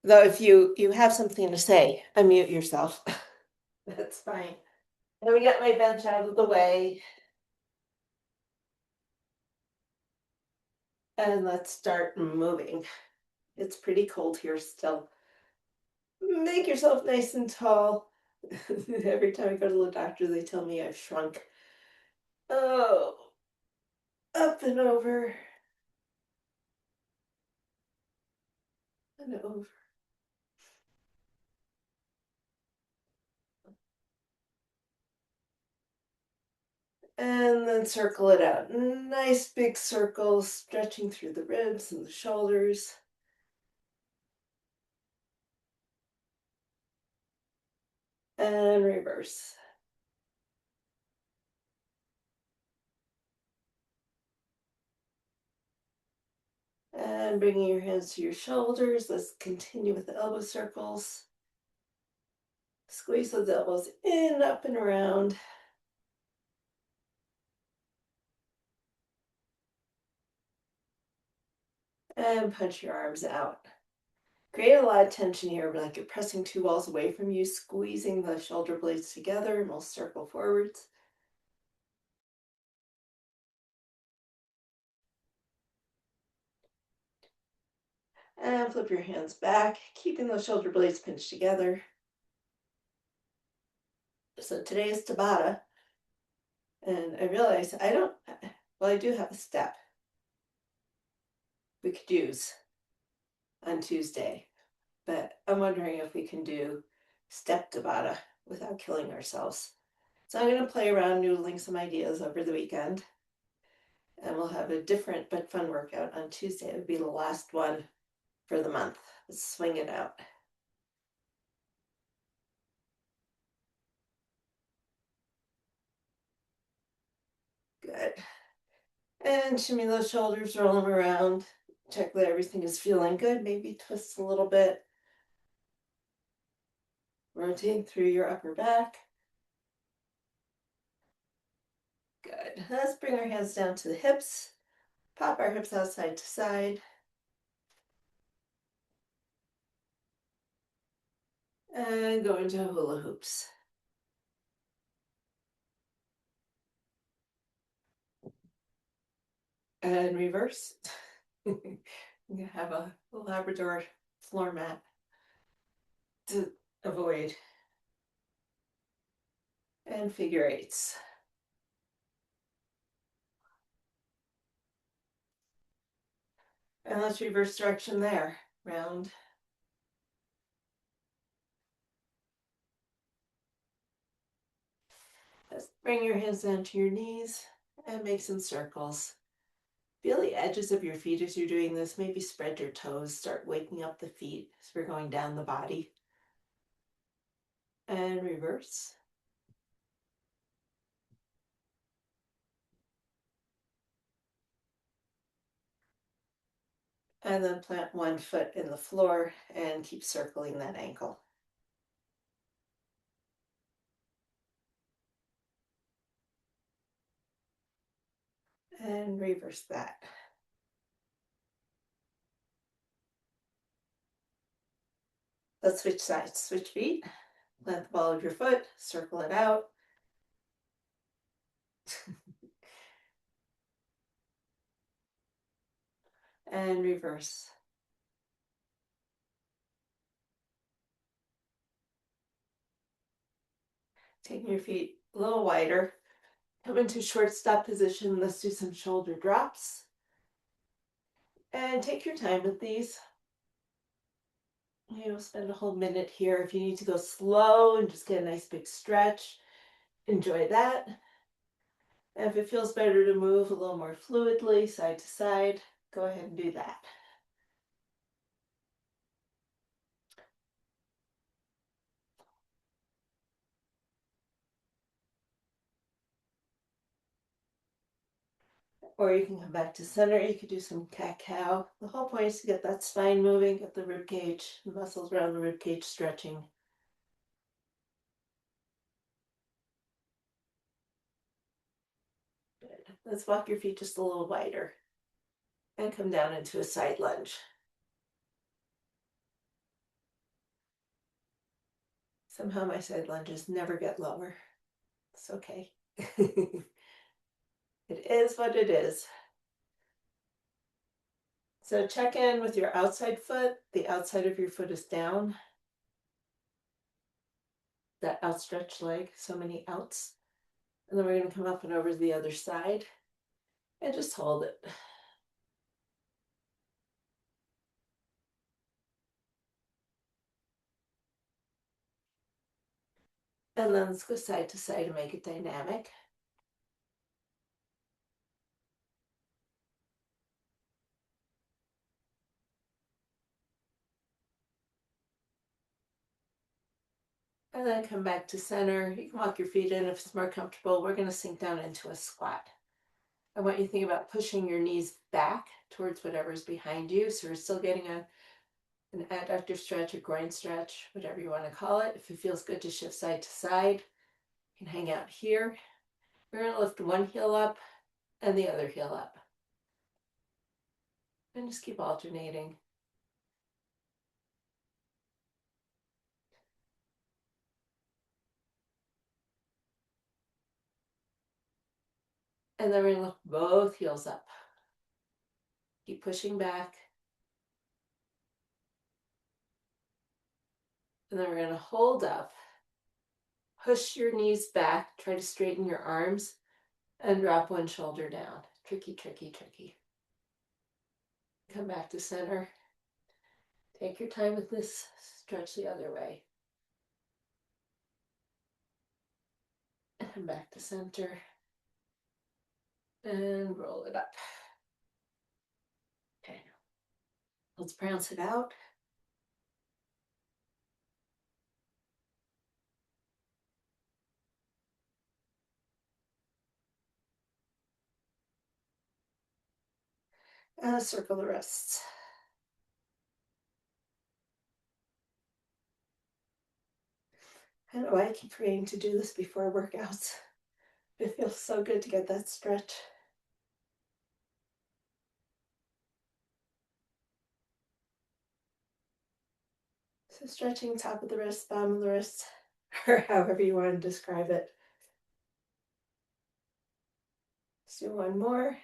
Though if you have something to say, unmute yourself. That's fine. And we got my bench out of the way. And let's start moving. It's pretty cold here still. Make yourself nice and tall. Every time I go to the doctor, they tell me I've shrunk. Oh, up and over and over. And then circle it out. Nice big circle, stretching through the ribs and the shoulders. And reverse. And bringing your hands to your shoulders. Let's continue with the elbow circles. Squeeze those elbows in, up and around. And punch your arms out. Create a lot of tension here, like you're pressing two walls away from you, squeezing the shoulder blades together, and we'll circle forwards. And flip your hands back, keeping those shoulder blades pinched together. So today is Tabata. And I realized I do have a step we could use on Tuesday, but I'm wondering if we can do step Tabata without killing ourselves. So I'm going to play around noodling some ideas over the weekend, and we'll have a different but fun workout on Tuesday. It would be the last one for the month. Let's swing it out. Good. And shimmy those shoulders, roll them around. Check that everything is feeling good. Maybe twist a little bit. Rotate through your upper back. Good. Let's bring our hands down to the hips. Pop our hips out side to side. And go into hula hoops. And reverse. You have a Labrador floor mat to avoid. And figure eights. And let's reverse direction there. Round. Let's bring your hands down to your knees and make some circles. Feel the edges of your feet as you're doing this. Maybe spread your toes. Start waking up the feet as we're going down the body. And reverse. And then plant one foot in the floor and keep circling that ankle. And reverse that. Let's switch sides. Switch feet. Plant the ball of your foot. Circle it out. And reverse. Taking your feet a little wider. Come into short stop position. Let's do some shoulder drops. And take your time with these. You'll spend a whole minute here. If you need to go slow and just get a nice big stretch, enjoy that. And if it feels better to move a little more fluidly, side to side, go ahead and do that. Or you can come back to center. You could do some cat-cow. The whole point is to get that spine moving, get the rib cage, the muscles around the rib cage stretching. Good. Let's walk your feet just a little wider and come down into a side lunge. Somehow my side lunges never get lower. It's okay. It is what it is. So check in with your outside foot. The outside of your foot is down. That outstretched leg, so many outs. And then we're going to come up and over to the other side and just hold it. And then let's go side to side and make it dynamic. And then come back to center. You can walk your feet in if it's more comfortable. We're going to sink down into a squat. I want you to think about pushing your knees back towards whatever's behind you. So we're still getting an adductor stretch, a groin stretch, whatever you want to call it. If it feels good to shift side to side, you can hang out here. We're going to lift one heel up and the other heel up. And just keep alternating. And then we're going to lift both heels up. Keep pushing back. And then we're going to hold up. Push your knees back. Try to straighten your arms and drop one shoulder down. Tricky, tricky, tricky. Come back to center. Take your time with this. Stretch the other way. And back to center. And roll it up. Okay. Let's pronounce it out. And circle the wrists. I don't know why I keep forgetting to do this before workouts. It feels so good to get that stretch. So stretching top of the wrist, bottom of the wrist, or however you want to describe it. Let's do one more.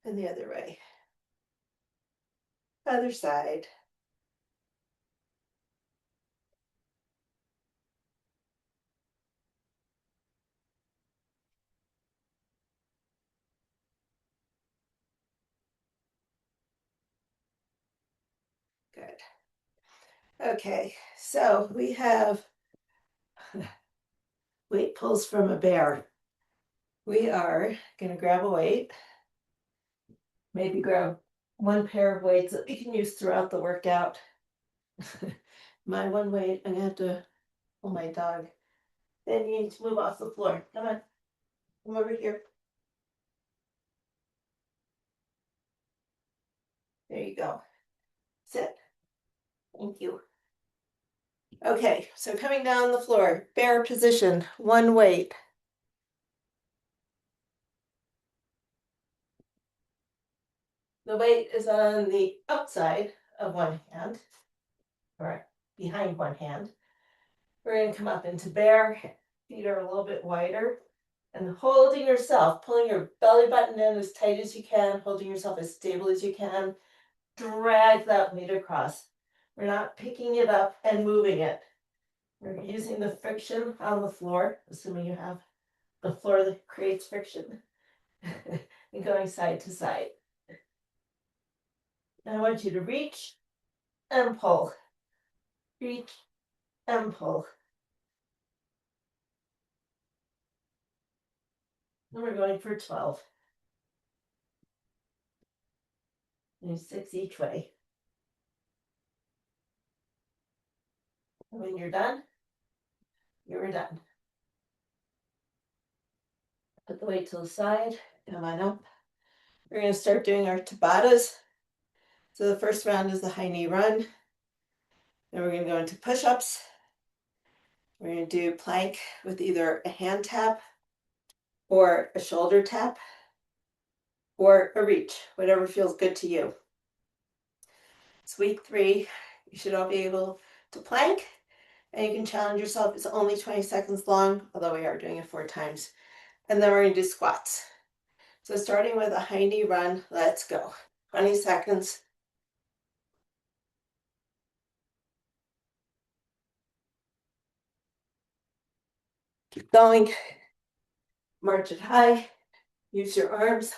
And the other way. Other side. Good. Okay, so we have weight pulls from a bear. We are going to grab a weight. Maybe grab one pair of weights that we can use throughout the workout. My one weight, I'm going to have to pull my dog. Then you need to move off the floor. Come on. Come over here. There you go. Sit. Thank you. Okay, so coming down the floor, bear position, one weight. The weight is on the outside of one hand, or behind one hand. We're going to come up into bear. Feet are a little bit wider. And holding yourself, pulling your belly button in as tight as you can, holding yourself as stable as you can. Drag that weight across. We're not picking it up and moving it. We're using the friction on the floor, assuming you have the floor that creates friction, and going side to side. I want you to reach and pull. Reach and pull. And we're going for 12. Do 6 each way. And when you're done, you're done. Put the weight to the side, come on up. We're going to start doing our TABATAs. So the first round is the high knee run. Then we're going to go into push-ups. We're going to do plank with either a hand tap or a shoulder tap or a reach, whatever feels good to you. It's week 3. You should all be able to plank, and you can challenge yourself. It's only 20 seconds long, although we are doing it 4 times. And then we're going to do squats. So starting with a high knee run, let's go. 20 seconds. Keep going. March it high. Use your arms.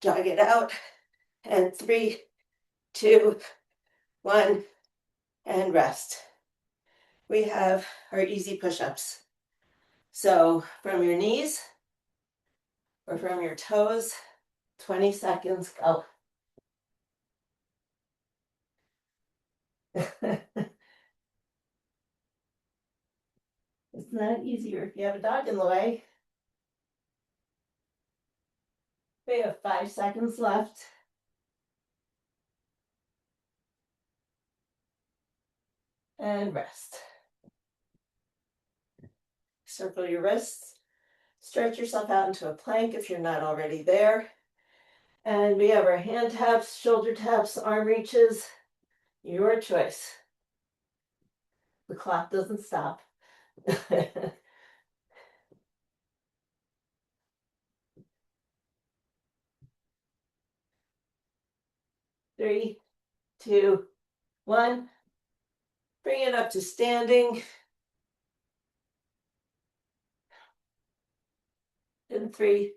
Jog it out. And 3, 2, 1, and rest. We have our easy push-ups. So from your knees or from your toes, 20 seconds, go. It's not easier if you have a dog in the way. We have 5 seconds left. And rest. Circle your wrists. Stretch yourself out into a plank if you're not already there. And we have our hand taps, shoulder taps, arm reaches. Your choice. The clock doesn't stop. 3, 2, 1. Bring it up to standing. In 3,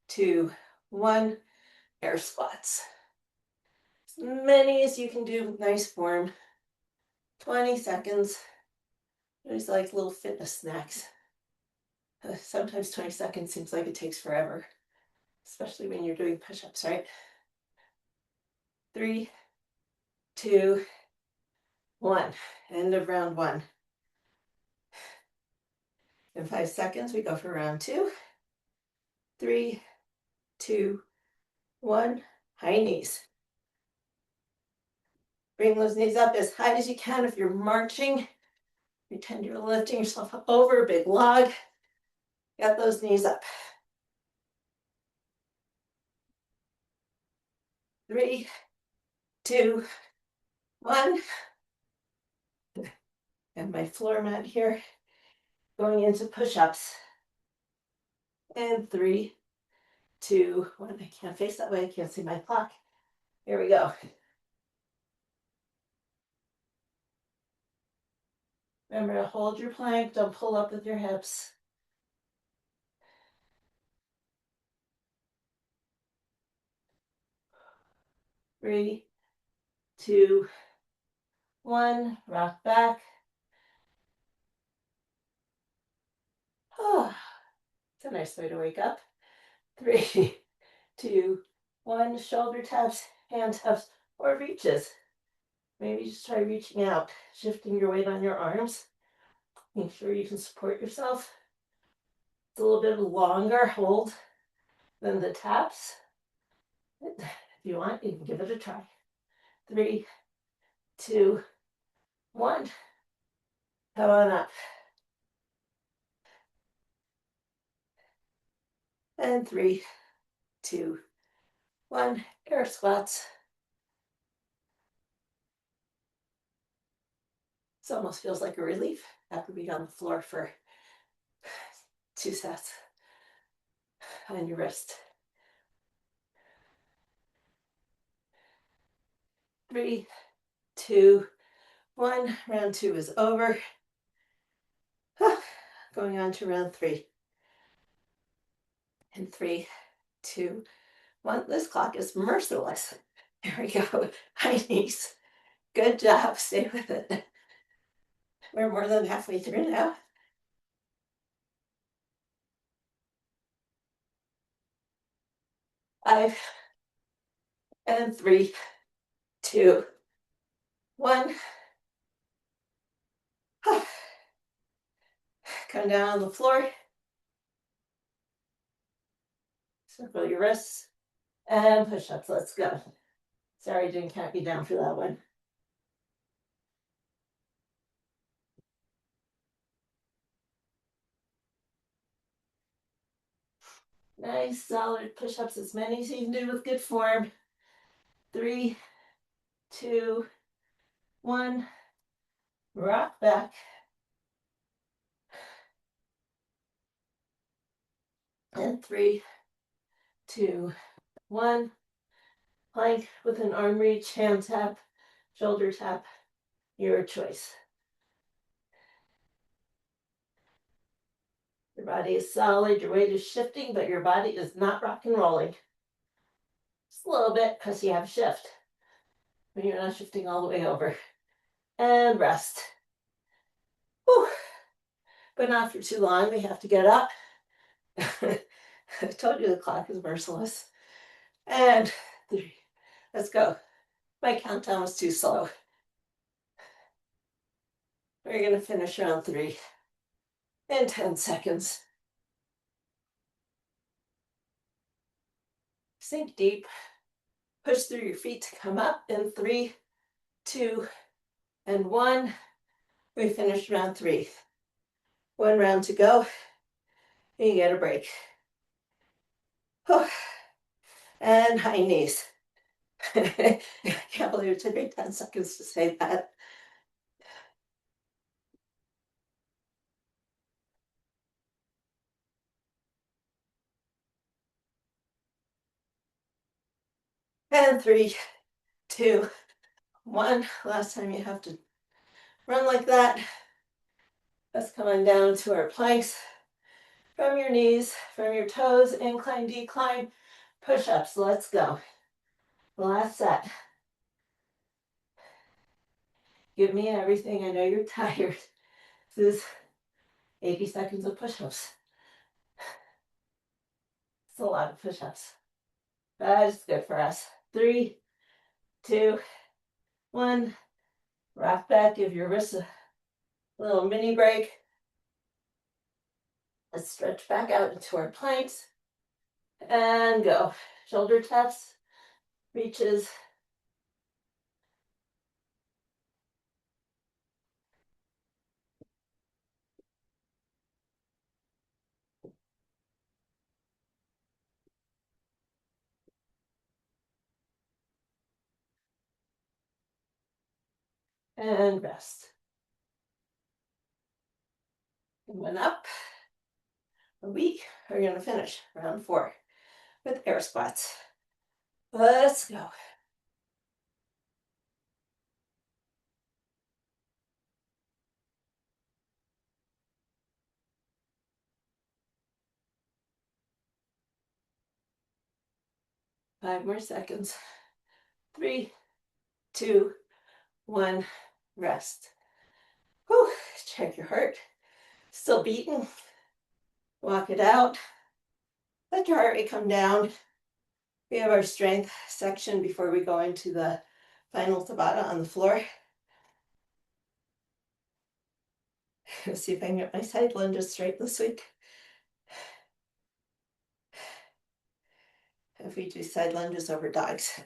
2, 1. Air squats. As many as you can do, nice form. 20 seconds. There's like little fitness snacks. Sometimes 20 seconds seems like it takes forever, especially when you're doing push-ups, right? 3, 2, 1. End of round 1. In 5 seconds, we go for round 2. 3, 2, 1. High knees. Bring those knees up as high as you can. If you're marching, pretend you're lifting yourself up over a big log. Get those knees up. 3, 2, 1. And my floor mat here. Going into push-ups. And 3, 2, 1. I can't face that way. I can't see my clock. Here we go. Remember to hold your plank. Don't pull up with your hips. 3, 2, 1. Rock back. Oh, it's a nice way to wake up. 3, 2, 1. Shoulder taps, hand taps, or reaches. Maybe just try reaching out, shifting your weight on your arms. Make sure you can support yourself. It's a little bit of a longer hold than the taps. If you want, you can give it a try. 3, 2, 1. Come on up. And 3, 2, 1. Air squats. This almost feels like a relief after being on the floor for 2 sets on your wrist. 3, 2, 1. Round 2 is over. Going on to round 3. In 3, 2, 1. This clock is merciless. Here we go. High knees. Good job. Stay with it. We're more than halfway through now. 5, and 3, 2, 1. Come down on the floor. Circle your wrists. And push-ups. Let's go. Sorry, I didn't count you down for that one. Nice, solid push-ups, as many as you can do with good form. 3, 2, 1, rock back, and 3, 2, 1. Plank with an arm reach, hand tap, shoulder tap, your choice. Your body is solid, your weight is shifting, but your body is not rock and rolling. Just a little bit because you have shift, but you're not shifting all the way over. And rest. Whew. But not for too long. We have to get up. I told you the clock is merciless. And 3. Let's go. My countdown was too slow. We're going to finish round 3 in 10 seconds. Sink deep. Push through your feet to come up in 3, 2, and 1. We finished round 3. 1 round to go. You get a break. And high knees. I can't believe it took me 10 seconds to say that. And 3, 2, 1. Last time you have to run like that. Let's come on down to our planks. From your knees, from your toes, incline, decline, push-ups. Let's go. Last set. Give me everything. I know you're tired. This is 80 seconds of push-ups. It's a lot of push-ups. That is good for us. 3, 2, 1. Rock back. Give your wrists a little mini break. Let's stretch back out into our planks. And go. Shoulder taps, reaches. And rest. One up. A week. We're going to finish round 4 with air squats. Let's go. Five more seconds. 3, 2, 1. Rest. Whew. Check your heart. Still beating. Walk it out. Let your heart rate come down. We have our strength section before we go into the final Tabata on the floor. Let's see if I can get my side lunges straight this week. If we do side lunges over dogs.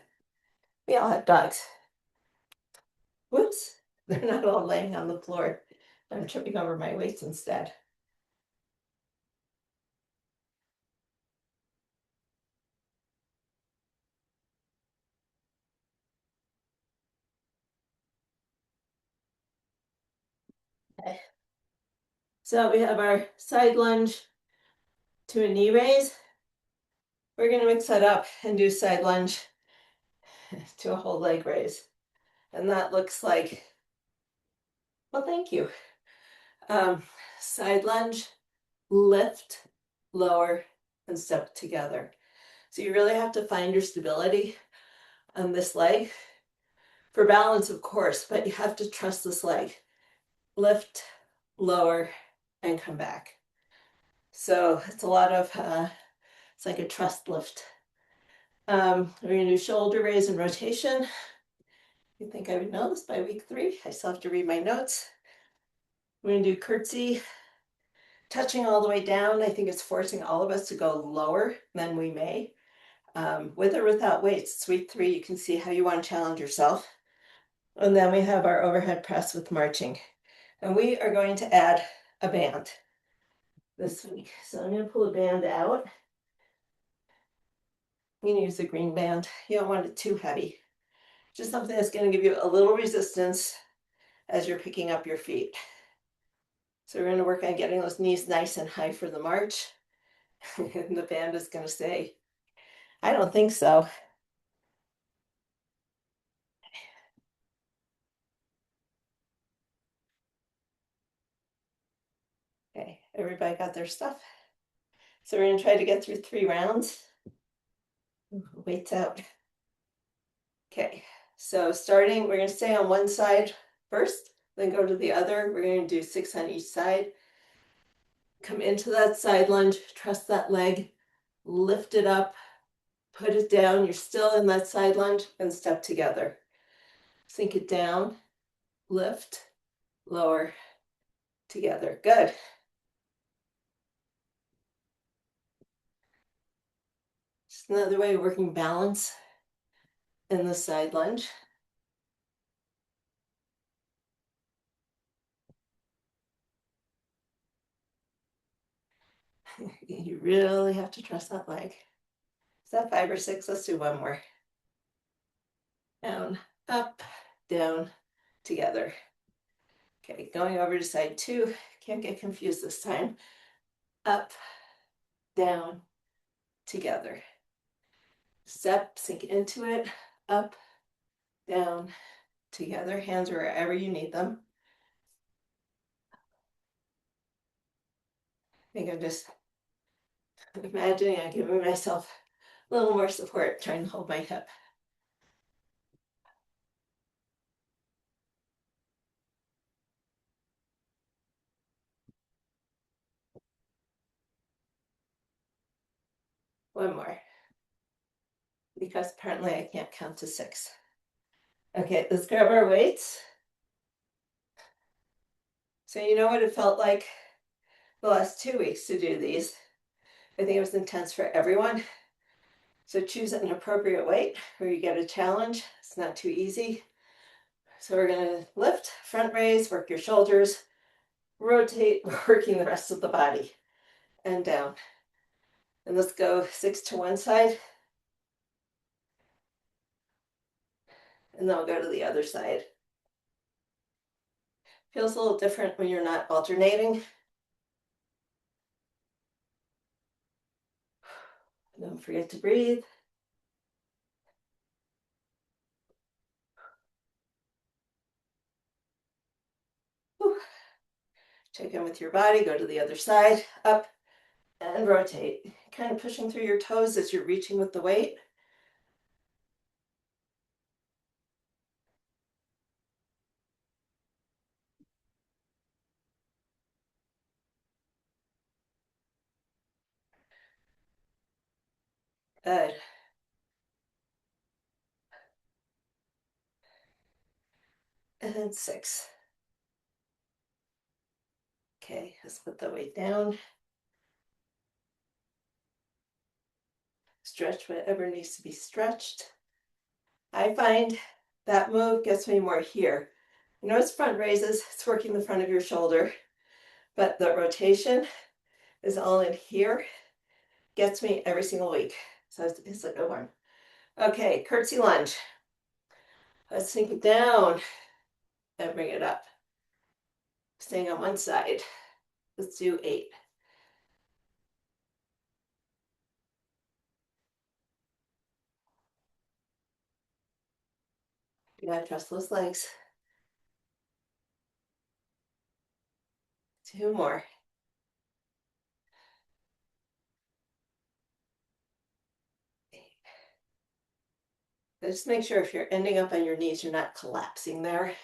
We all have dogs. Whoops, they're not all laying on the floor. I'm tripping over my weights instead. Okay. So we have our side lunge to a knee raise. We're going to mix that up and do side lunge to a whole leg raise. And that looks like, well, thank you. Side lunge, lift, lower, and step together. So you really have to find your stability on this leg. For balance, of course, but you have to trust this leg. Lift, lower, and come back. So it's a lot of, it's like a trust lift. We're going to do shoulder raise and rotation. You think I would know this by week 3? I still have to read my notes. We're going to do curtsy, touching all the way down. I think it's forcing all of us to go lower than we may. With or without weights, it's week 3. You can see how you want to challenge yourself. And then we have our overhead press with marching. And we are going to add a band this week. So I'm going to pull a band out. You can use a green band. You don't want it too heavy. Just something that's going to give you a little resistance as you're picking up your feet. So we're going to work on getting those knees nice and high for the march. And the band is going to say, I don't think so. Okay, everybody got their stuff. So we're going to try to get through 3 rounds. Weights out. Okay, so starting, we're going to stay on one side first, then go to the other. We're going to do 6 on each side. Come into that side lunge, trust that leg, lift it up, put it down. You're still in that side lunge, and step together. Sink it down, lift, lower, together. Good. Just another way of working balance in the side lunge. You really have to trust that leg. Is that 5 or 6? Let's do one more. Down, up, down, together. Okay, going over to side 2. Can't get confused this time. Up, down, together. Step, sink into it. Up, down, together. Hands wherever you need them. I think I'm just imagining I'm giving myself a little more support, trying to hold my hip. One more, because apparently I can't count to 6. Okay, let's grab our weights. So you know what it felt like the last 2 weeks to do these. I think it was intense for everyone. So choose an appropriate weight where you get a challenge. It's not too easy. So we're gonna lift, front raise, work your shoulders, rotate, working the rest of the body, and down. And let's go 6 to one side. And then we'll go to the other side. Feels a little different when you're not alternating. Don't forget to breathe. Whew. Check in with your body, go to the other side, up and rotate. Kind of pushing through your toes as you're reaching with the weight. Good. And then 6. Okay, let's put the weight down. Stretch whatever needs to be stretched. I find that move gets me more here. You know, it's front raises, it's working the front of your shoulder, but the rotation is all in here. Gets me every single week. So it's a good one. Okay, curtsy lunge. Let's sink it down and bring it up. Staying on one side. Let's do 8. You gotta trust those legs. 2 more. Just make sure if you're ending up on your knees, you're not collapsing there.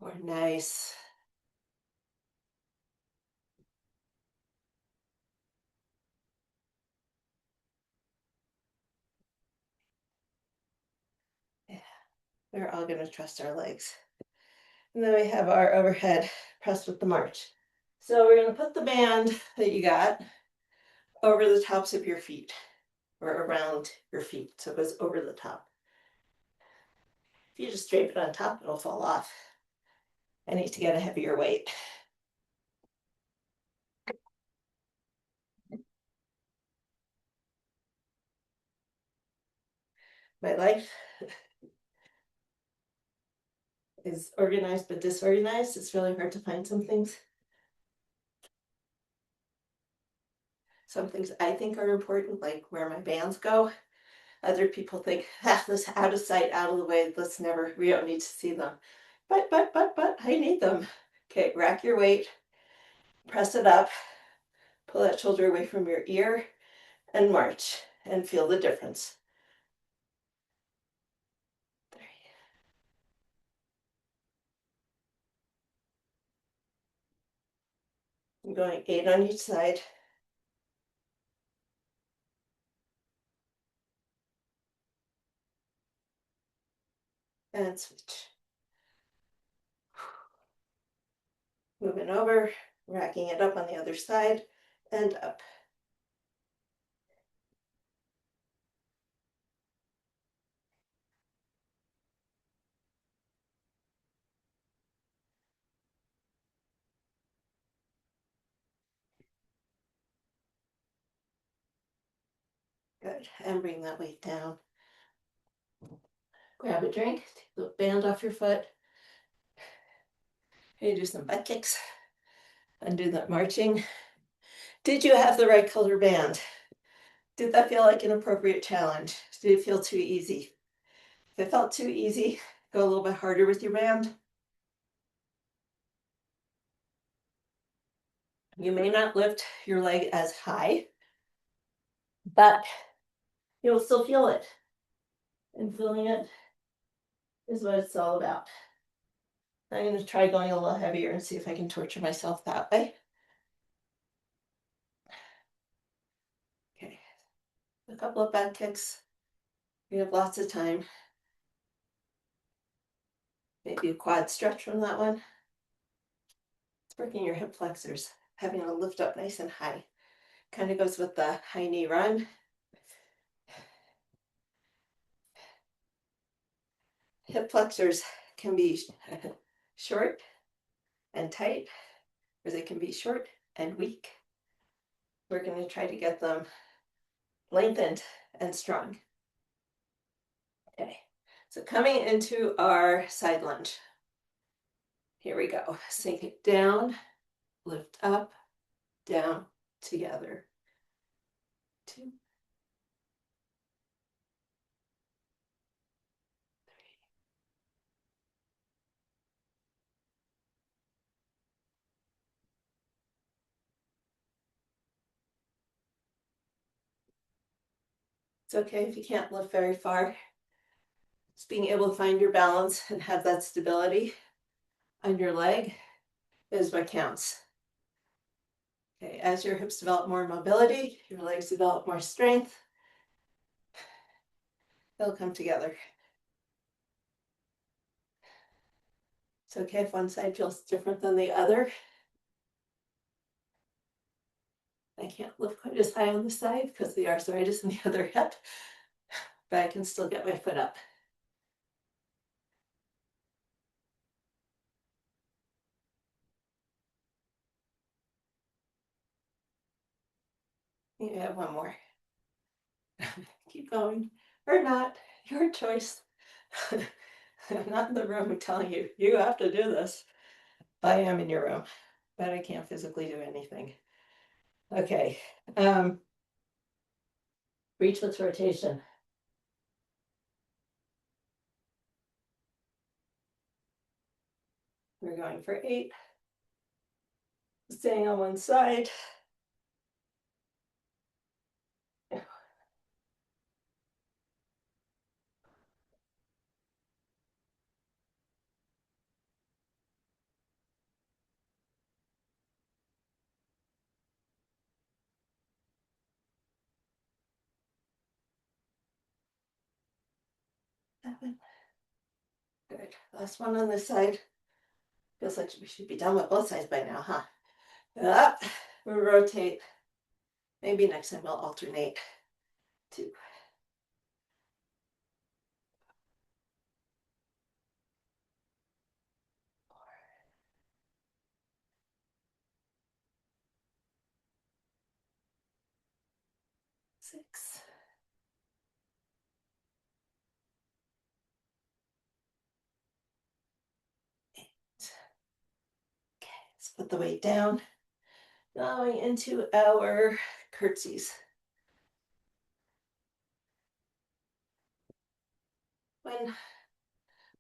Or nice. Yeah, we're all gonna trust our legs. And then we have our overhead press with the march. So we're gonna put the band that you got over the tops of your feet or around your feet. So it goes over the top. If you just drape it on top, it'll fall off. I need to get a heavier weight. My life is organized but disorganized. It's really hard to find some things. Some things I think are important, like where my bands go. Other people think, ah, this out of sight, out of the way, we don't need to see them. But, I need them. Okay, rack your weight, press it up, pull that shoulder away from your ear, and march, and feel the difference. 3. I'm going 8 on each side. And switch. Moving over, racking it up on the other side, and up. Good, and bring that weight down. Grab a drink, take the band off your foot. You do some butt kicks. Undo that marching. Did you have the right color band? Did that feel like an appropriate challenge? Did it feel too easy? If it felt too easy, go a little bit harder with your band. You may not lift your leg as high, but you'll still feel it. And feeling it is what it's all about. I'm going to try going a little heavier and see if I can torture myself that way. Okay, a couple of back kicks. We have lots of time. Maybe a quad stretch from that one. It's working your hip flexors, having to lift up nice and high. Kind of goes with the high knee run. Hip flexors can be short and tight, or they can be short and weak. We're going to try to get them lengthened and strong. Okay, so coming into our side lunge. Here we go. Sink it down, lift up, down, together. 2, 3. It's okay if you can't lift very far. Just being able to find your balance and have that stability on your leg is what counts. Okay, as your hips develop more mobility, your legs develop more strength, they'll come together. It's okay if one side feels different than the other. I can't lift quite as high on this side because of the arthritis in the other hip, but I can still get my foot up. You have one more. Keep going or not, your choice. I'm not in the room telling you, you have to do this. I am in your room, but I can't physically do anything. Okay, breechless rotation. We're going for 8. Staying on one side. 7. Good. Last one on this side. Feels like we should be done with both sides by now, huh? Up. We'll rotate. Maybe next time we'll alternate. 2. 4. 6. put the weight down. Going into our curtsies.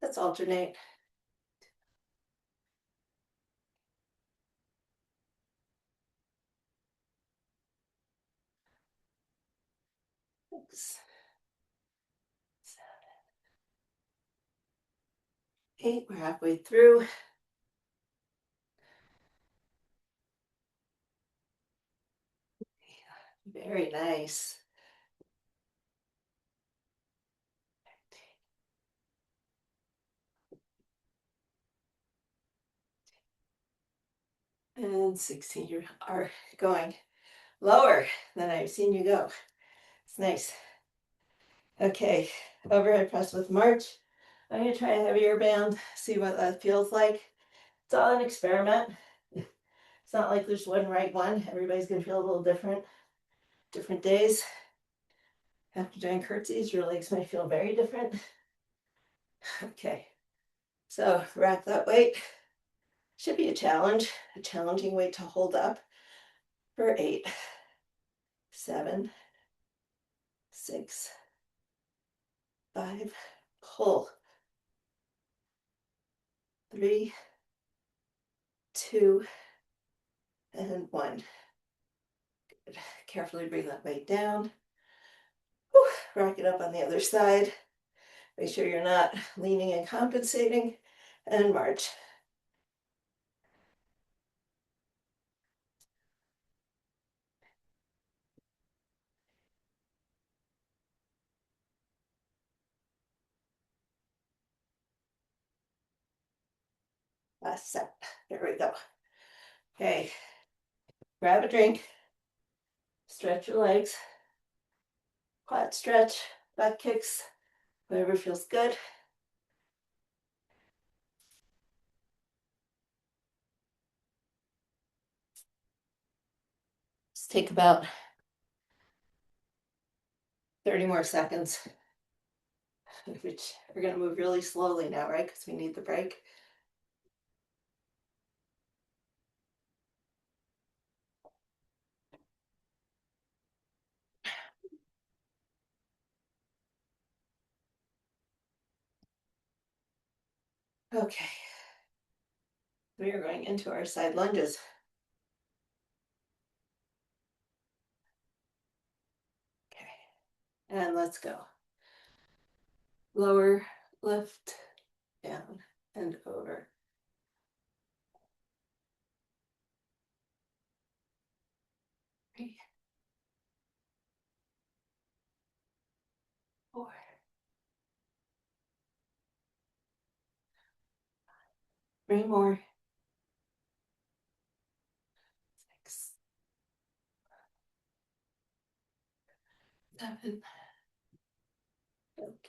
Let's alternate. Six, 7, 8. We're halfway through. Very nice. And 16. You are going lower than I've seen you go. It's nice. Okay, overhead press with march. I'm going to try a heavier band, see what that feels like. It's all an experiment. It's not like there's one right one. Everybody's going to feel a little different days. After doing curtsies, your legs might feel very different. Okay, so rack that weight. Should be a challenging weight to hold up for 8, 7, 6, 5, pull, 3, 2, and 1. Good. Carefully bring that weight down. Whew. Rack it up on the other side. Make sure you're not leaning and compensating, and march. Last set. There we go. Okay, grab a drink, stretch your legs, quad stretch, butt kicks, whatever feels good. Just take about 30 more seconds, which we're going to move really slowly now, right? Because we need the break. Okay. We are going into our side lunges. Okay. And let's go. Lower, lift, down, and over. 3, 4, 3 more. 6, 7.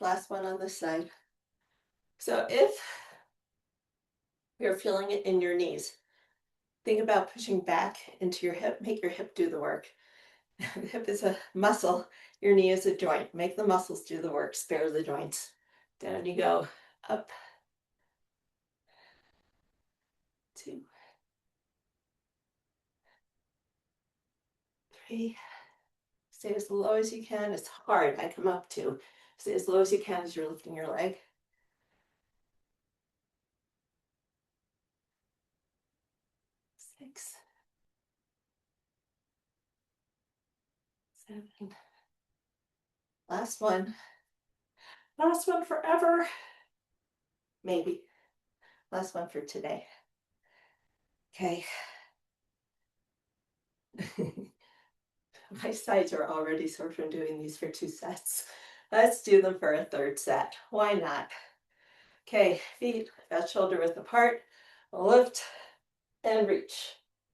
Last one on this side. So if you're feeling it in your knees, think about pushing back into your hip. Make your hip do the work. The hip is a muscle. Your knee is a joint. Make the muscles do the work. Spare the joints. Down you go. Up. 2, 3. Stay as low as you can. It's hard. I come up too. Stay as low as you can as you're lifting your leg. 6, 7. Last one. Last one forever. Maybe. Last one for today. Okay. My sides are already sore from doing these for 2 sets. Let's do them for a 3rd set. Why not? Okay, feet about shoulder width apart. Lift and reach.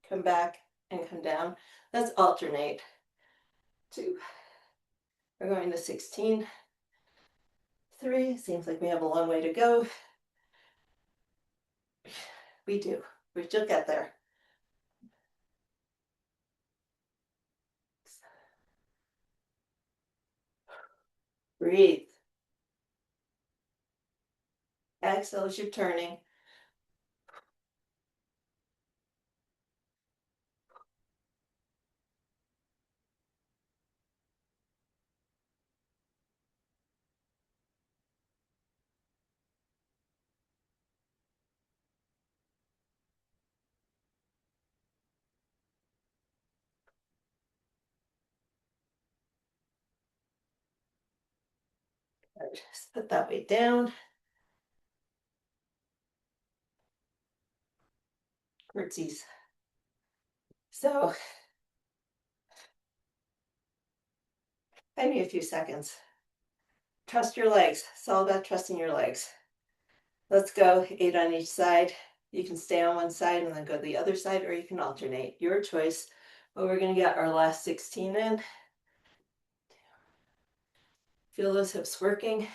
Come back and come down. Let's alternate. 2. We're going to 16. 3. Seems like we have a long way to go. We do. We should get there. Breathe. Exhale as you're turning. Just put that weight down. Curtsies. So I need a few seconds. Trust your legs. It's all about trusting your legs. Let's go 8 on each side. You can stay on one side and then go to the other side, or you can alternate. Your choice. But we're going to get our last 16 in. Feel those hips working.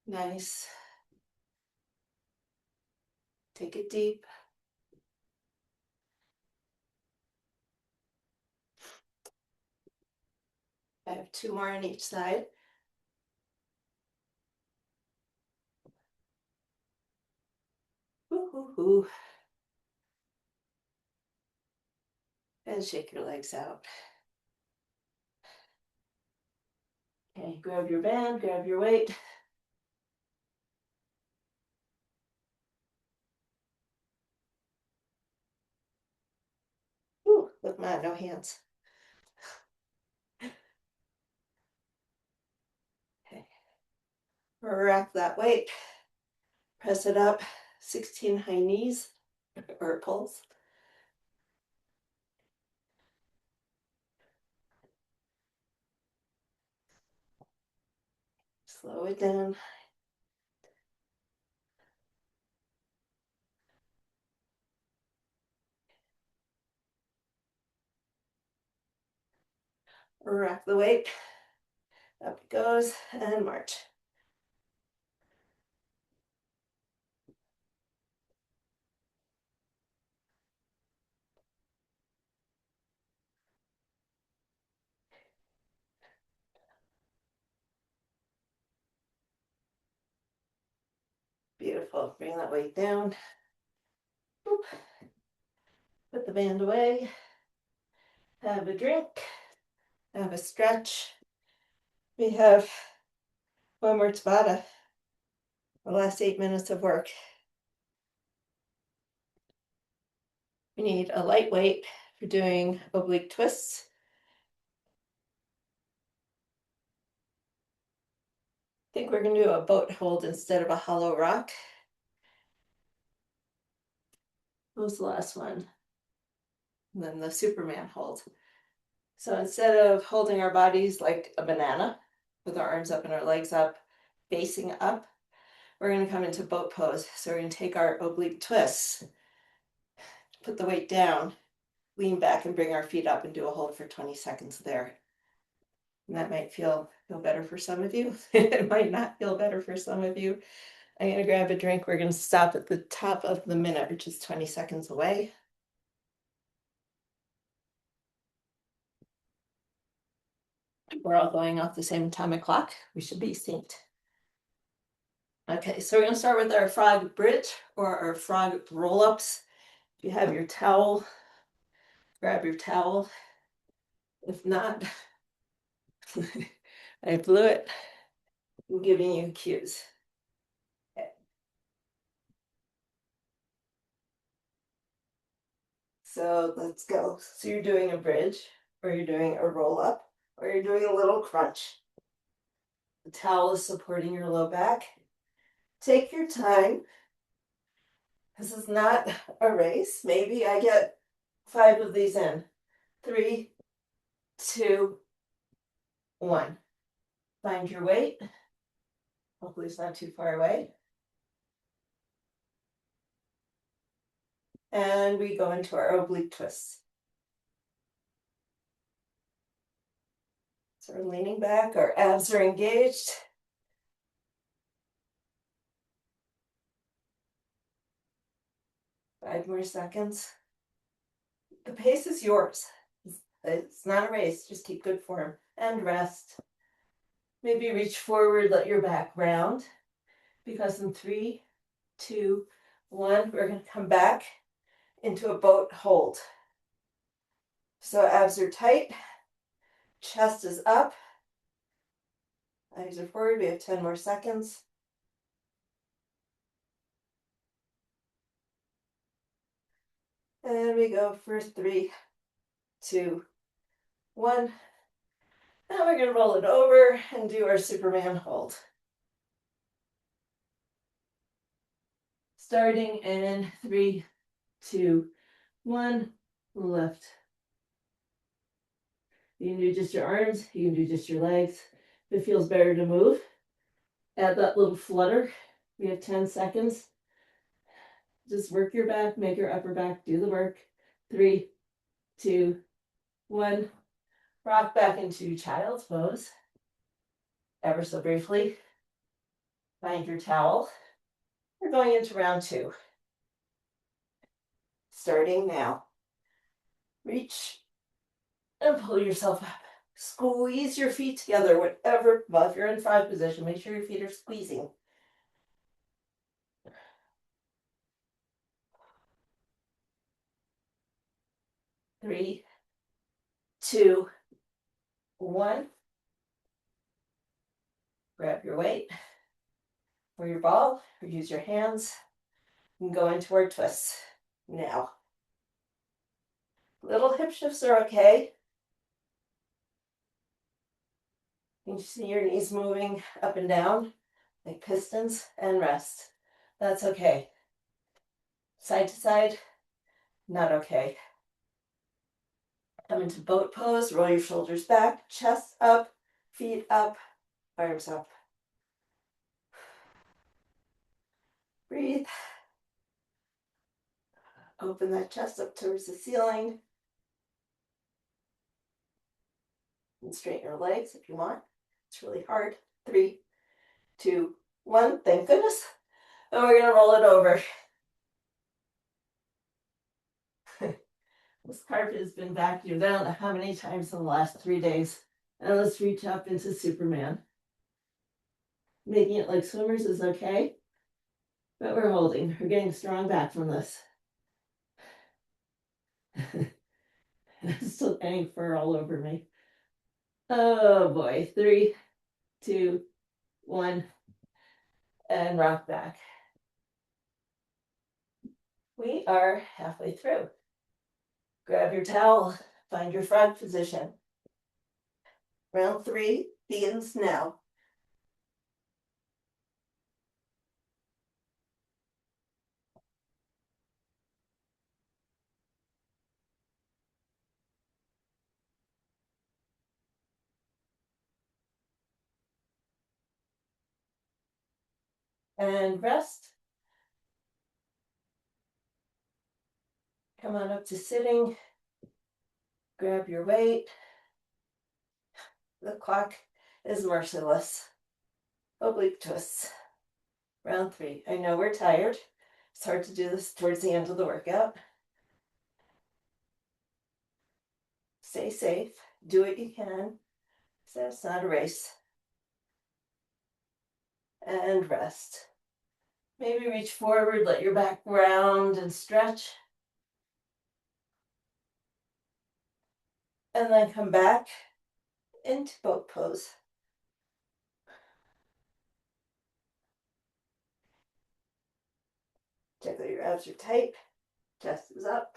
Nice. Take it deep. I have 2 more on each side. Woo-hoo-hoo. And shake your legs out. Okay, grab your band, grab your weight. Ooh, look, man, no hands. Okay. Rack that weight. Press it up. 16 high knees or pulls. Slow it down. Rack the weight. Up it goes and march. Beautiful. Bring that weight down. Oop. Put the band away. Have a drink. Have a stretch. We have one more TABATA. The last 8 minutes of work. We need a light weight for doing oblique twists. I think we're going to do a boat hold instead of a hollow rock. What was the last one? And then the Superman hold. So instead of holding our bodies like a banana with our arms up and our legs up, facing up, we're going to come into boat pose. So we're going to take our oblique twists, put the weight down, lean back and bring our feet up and do a hold for 20 seconds there. And that might feel better for some of you. It might not feel better for some of you. I'm going to grab a drink. We're going to stop at the top of the minute, which is 20 seconds away. We're all going off the same atomic clock. We should be synced. Okay, so we're going to start with our frog bridge or our frog roll-ups. If you have your towel, grab your towel. If not, I blew it. I'm giving you cues. Okay. So let's go. So you're doing a bridge, or you're doing a roll-up, or you're doing a little crunch. The towel is supporting your low back. Take your time. This is not a race. Maybe I get 5 of these in. 3, 2, 1. Find your weight. Hopefully it's not too far away. And we go into our oblique twists. So we're leaning back, our abs are engaged. Five more seconds. The pace is yours. It's not a race, just keep good form and rest. Maybe reach forward, let your back round, because in 3, 2, 1, we're going to come back into a boat hold. So abs are tight, chest is up, eyes are forward. We have 10 more seconds. And we go for 3, 2, 1. Now we're going to roll it over and do our Superman hold. Starting in 3, 2, 1, lift. You can do just your arms, you can do just your legs. If it feels better to move, add that little flutter. We have 10 seconds. Just work your back, make your upper back do the work. 3, 2, 1. Rock back into child's pose. Ever so briefly. Find your towel. We're going into round 2. Starting now. Reach and pull yourself up. Squeeze your feet together, whatever. Well, if you're in 5 position, make sure your feet are squeezing. 3, 2, 1. Grab your weight or your ball, or use your hands, and go into our twists. Now, little hip shifts are okay. You can see your knees moving up and down like pistons, and rest. That's okay. Side to side, not okay. Come into boat pose, roll your shoulders back, chest up, feet up, arms up. Breathe. Open that chest up towards the ceiling. And straighten your legs if you want. It's really hard. 3, 2, 1. Thank goodness. And we're going to roll it over. This carpet has been vacuumed. I don't know how many times in the last 3 days. And let's reach up into Superman. Making it like swimmers is okay. But we're holding. We're getting strong back from this. I'm still getting fur all over me. Oh boy. 3, 2, 1. And rock back. We are halfway through. Grab your towel. Find your frog position. Round 3 begins now. And rest. Come on up to sitting. Grab your weight. The clock is merciless. Oblique twists. Round 3. I know we're tired. It's hard to do this towards the end of the workout. Stay safe. Do what you can. So it's not a race. And rest. Maybe reach forward, let your back round and stretch. And then come back into boat pose. Check that your abs are tight. Chest is up.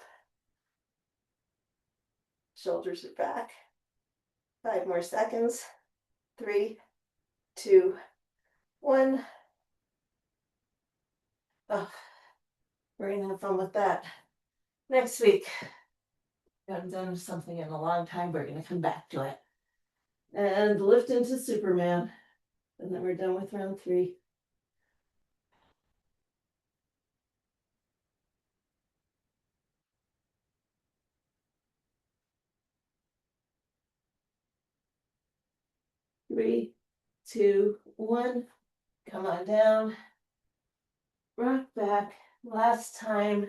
Shoulders are back. 5 more seconds. 3, 2, 1. Oh, we're going to have fun with that. Next week, we haven't done something in a long time. We're going to come back to it. And lift into Superman. And then we're done with round 3. Three, 2, 1. Come on down. Rock back. Last time.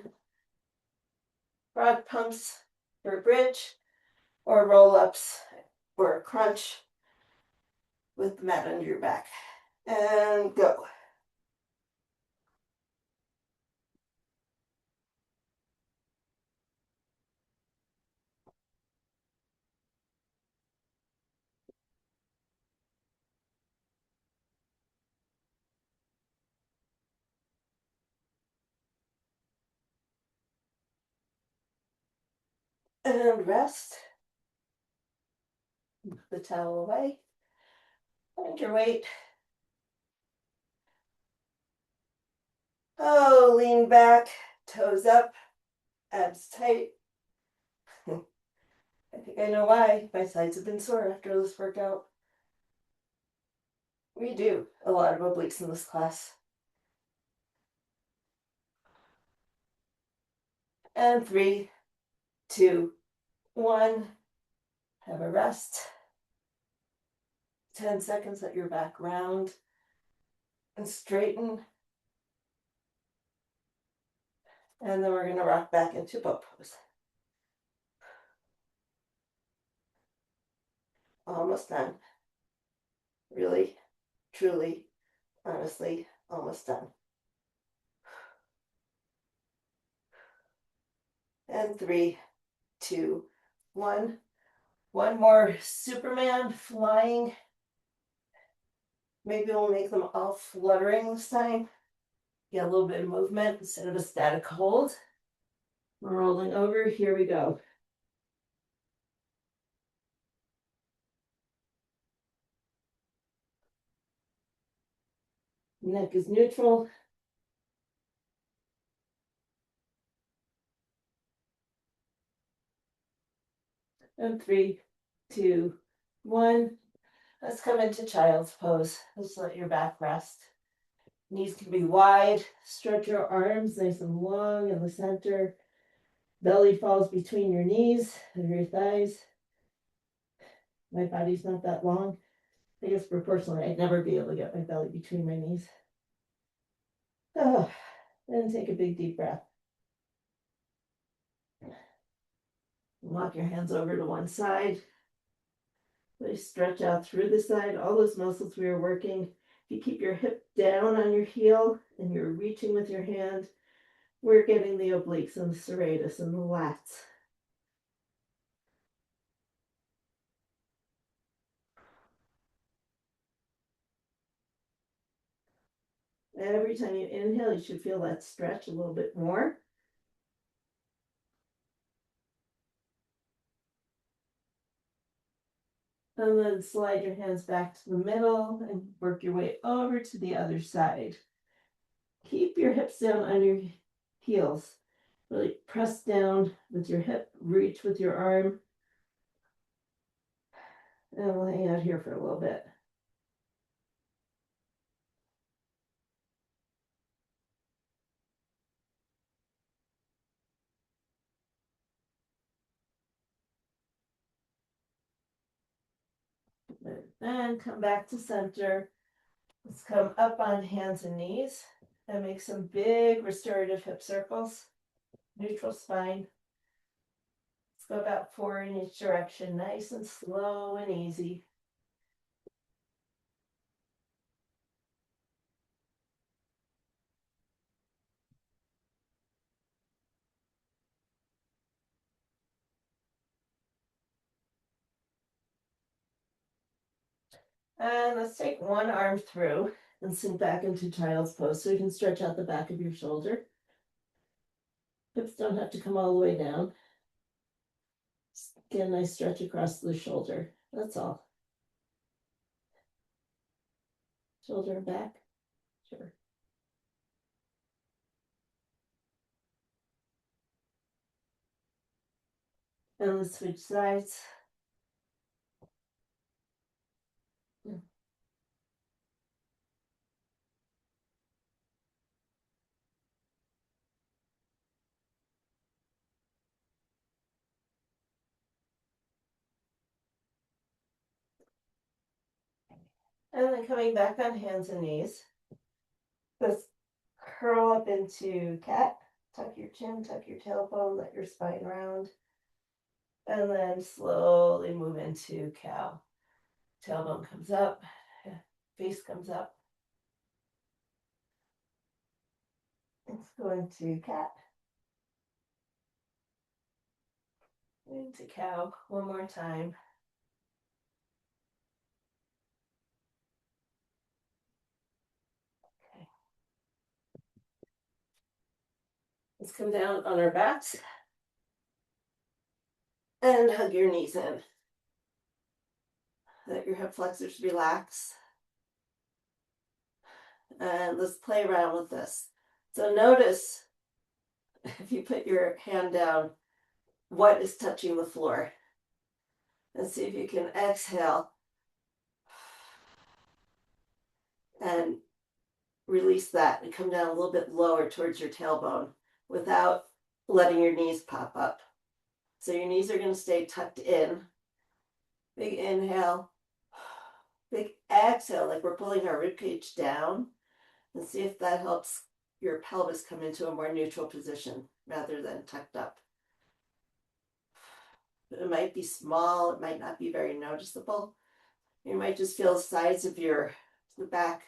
Frog pumps for a bridge, or roll-ups, or a crunch with the mat under your back. And go. And rest. Put the towel away. Find your weight. Oh, lean back, toes up, abs tight. I think I know why. My sides have been sore after this workout. We do a lot of obliques in this class. And 3, 2, 1. Have a rest. 10 seconds, let your back round and straighten. And then we're going to rock back into boat pose. Almost done. Really, truly, honestly, almost done. And 3, 2, 1. One more Superman flying. Maybe we'll make them all fluttering this time. Get a little bit of movement instead of a static hold. We're rolling over. Here we go. Neck is neutral. And 3, 2, 1. Let's come into child's pose. Just let your back rest. Knees can be wide. Stretch your arms nice and long in the center. Belly falls between your knees and your thighs. My body's not that long. I guess proportionally, I'd never be able to get my belly between my knees. Oh, then take a big deep breath. Walk your hands over to one side. Really stretch out through the side, all those muscles we were working. If you keep your hip down on your heel and you're reaching with your hand, we're getting the obliques and the serratus and the lats. Every time you inhale, you should feel that stretch a little bit more. And then slide your hands back to the middle and work your way over to the other side. Keep your hips down on your heels. Really press down with your hip, reach with your arm. And we'll hang out here for a little bit. And come back to center. Let's come up on hands and knees and make some big restorative hip circles. Neutral spine. Let's go about 4 in each direction, nice and slow and easy. And let's take one arm through and sink back into child's pose so you can stretch out the back of your shoulder. Hips don't have to come all the way down. Just get a nice stretch across the shoulder. That's all. Shoulder and back. Sure. And let's switch sides. And then coming back on hands and knees. Let's curl up into cat. Tuck your chin, tuck your tailbone, let your spine round. And then slowly move into cow. Tailbone comes up, face comes up. Let's go into cat. Into cow one more time. Okay. Let's come down on our backs. And hug your knees in. Let your hip flexors relax. And let's play around with this. So notice if you put your hand down, what is touching the floor? And see if you can exhale and release that and come down a little bit lower towards your tailbone without letting your knees pop up. So your knees are going to stay tucked in. Big inhale, big exhale, like we're pulling our ribcage down, and see if that helps your pelvis come into a more neutral position rather than tucked up. It might be small, it might not be very noticeable. You might just feel the sides of the back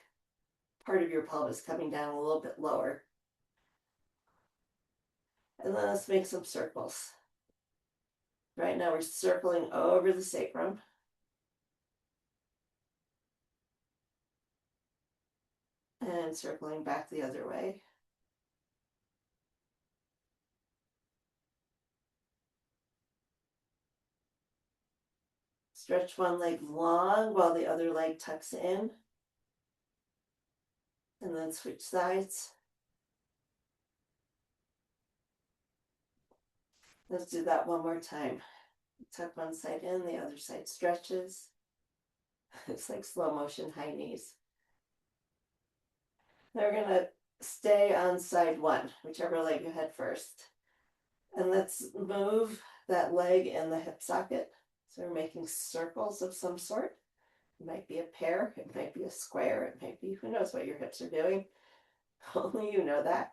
part of your pelvis coming down a little bit lower. And then let's make some circles. Right now we're circling over the sacrum. And circling back the other way. Stretch one leg long while the other leg tucks in. And then switch sides. Let's do that one more time. Tuck one side in, the other side stretches. It's like slow motion high knees. Now we're going to stay on side one, whichever leg you had first. And let's move that leg in the hip socket. So we're making circles of some sort. It might be a pear, it might be a square, it might be, who knows what your hips are doing. Only you know that.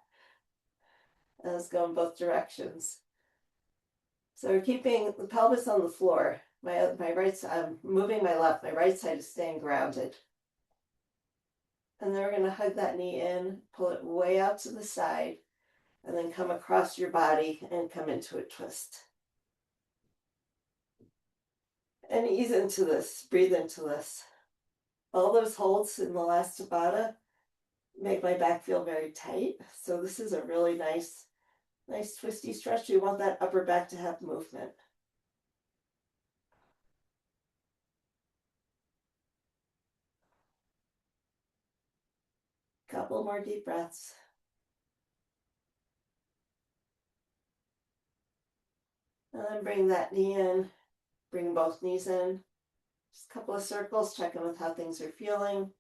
And let's go in both directions. So we're keeping the pelvis on the floor. My right side, I'm moving my left, my right side is staying grounded. And then we're going to hug that knee in, pull it way out to the side, and then come across your body and come into a twist. And ease into this, breathe into this. All those holds in the last Tabata make my back feel very tight. So this is a really nice twisty stretch. You want that upper back to have movement. Couple more deep breaths. And then bring that knee in, bring both knees in. Just a couple of circles, check in with how things are feeling.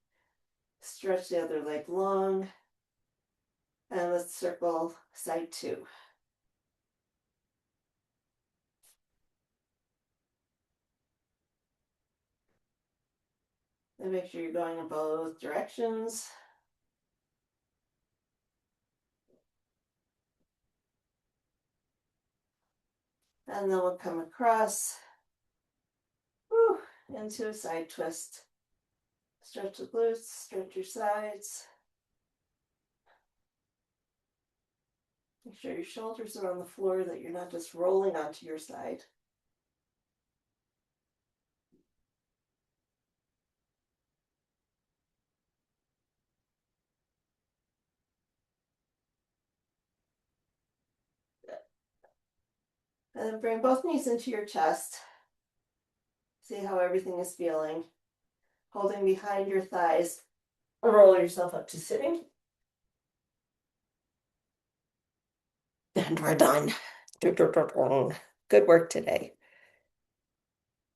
Stretch the other leg long. And let's circle side two. And make sure you're going in both directions. And then we'll come across into a side twist. Stretch the glutes, stretch your sides. Make sure your shoulders are on the floor, that you're not just rolling onto your side. And then bring both knees into your chest. See how everything is feeling. Holding behind your thighs. Roll yourself up to sitting. And we're done. Good work today.